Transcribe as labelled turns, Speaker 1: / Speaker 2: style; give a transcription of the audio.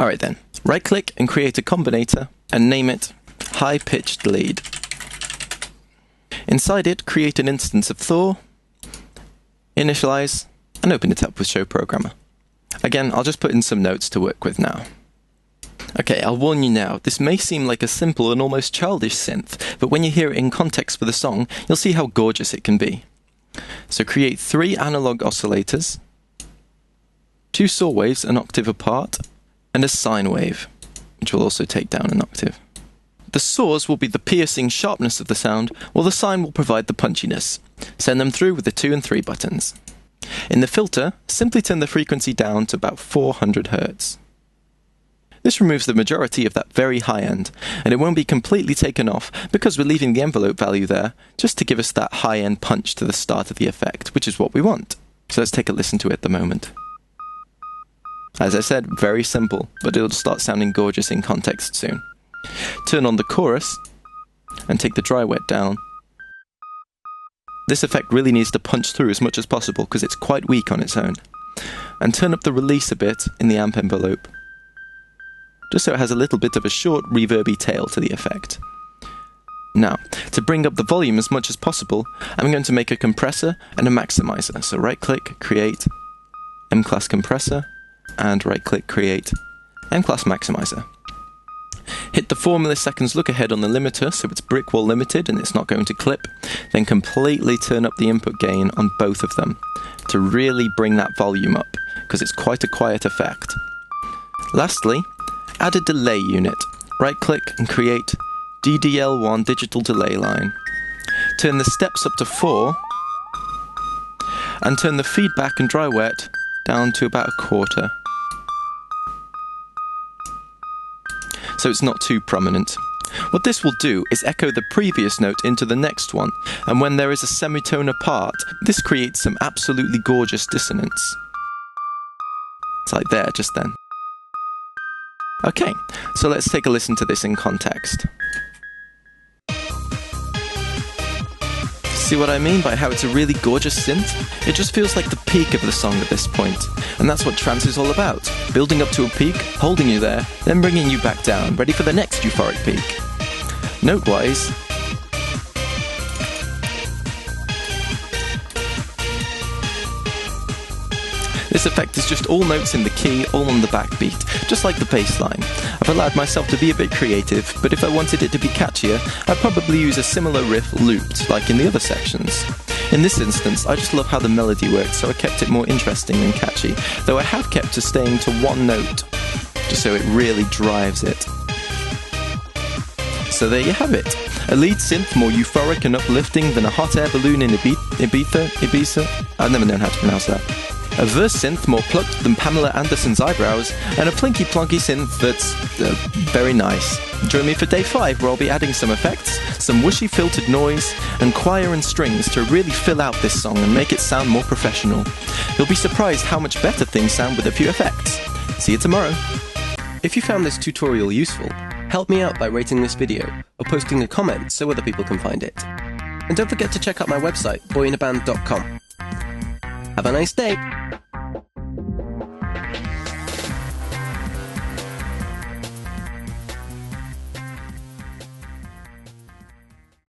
Speaker 1: Alright then, right-click and create a combinator and name it High-Pitched Lead. Inside it, create an instance of Thor, initialize, and open it up with Show Programmer. Again, I'll just put in some notes to work with now. Okay, I'll warn you now, this may seem like a simple and almost childish synth, but when you hear it in context for the song, you'll see how gorgeous it can be. So create 3 analog oscillators, 2 saw waves an octave apart, and a sine wave, which will also take down an octave. The saws will be the piercing sharpness of the sound, while the sine will provide the punchiness. Send them through with the 2 and 3 buttons. In the filter, simply turn the frequency down to about 400 Hz. This removes the majority of that very high end, and it won't be completely taken off because we're leaving the envelope value there just to give us that high end punch to the start of the effect, which is what we want. So let's take a listen to it at the moment. As I said, very simple, but it'll start sounding gorgeous in context soon. Turn on the chorus, and take the dry wet down. This effect really needs to punch through as much as possible because it's quite weak on its own. And turn up the release a bit in the amp envelope, just so it has a little bit of a short reverby tail to the effect. Now, to bring up the volume as much as possible, I'm going to make a compressor and a maximizer. So right-click, create M-Class Compressor, and right-click, create M-Class Maximizer. Hit the 4 milliseconds look ahead on the limiter so it's brick wall limited and it's not going to clip. Then completely turn up the input gain on both of them to really bring that volume up, because it's quite a quiet effect. Lastly, add a delay unit. Right-click and create DDL1 digital delay line. Turn the steps up to 4 and turn the feedback and dry wet down to about 1/4. So it's not too prominent. What this will do is echo the previous note into the next one, and when there is a semitone apart, this creates some absolutely gorgeous dissonance. It's like there, just then. Okay, so let's take a listen to this in context. See what I mean by how it's a really gorgeous synth? It just feels like the peak of the song at this point. And that's what trance is all about. Building up to a peak, holding you there, then bringing you back down, ready for the next euphoric peak. Note-wise, this effect is just all notes in the key, all on the backbeat, just like the bass line. I've allowed myself to be a bit creative, but if I wanted it to be catchier, I'd probably use a similar riff looped, like in the other sections. In this instance, I just love how the melody worked, so I kept it more interesting and catchy, though I have kept to staying to one note, just so it really drives it. So there you have it. A lead synth more euphoric and uplifting than a hot air balloon in Ibiza? I've never known how to pronounce that. A verse synth more plucked than Pamela Anderson's eyebrows, and a plinky plonky synth that's very nice. Join me for day 5 where I'll be adding some effects, some whooshy filtered noise, and choir and strings to really fill out this song and make it sound more professional. You'll be surprised how much better things sound with a few effects. See you tomorrow. If you found this tutorial useful, help me out by rating this video or posting a comment so other people can find it. And don't forget to check out my website, boyinaband.com. Have a nice day!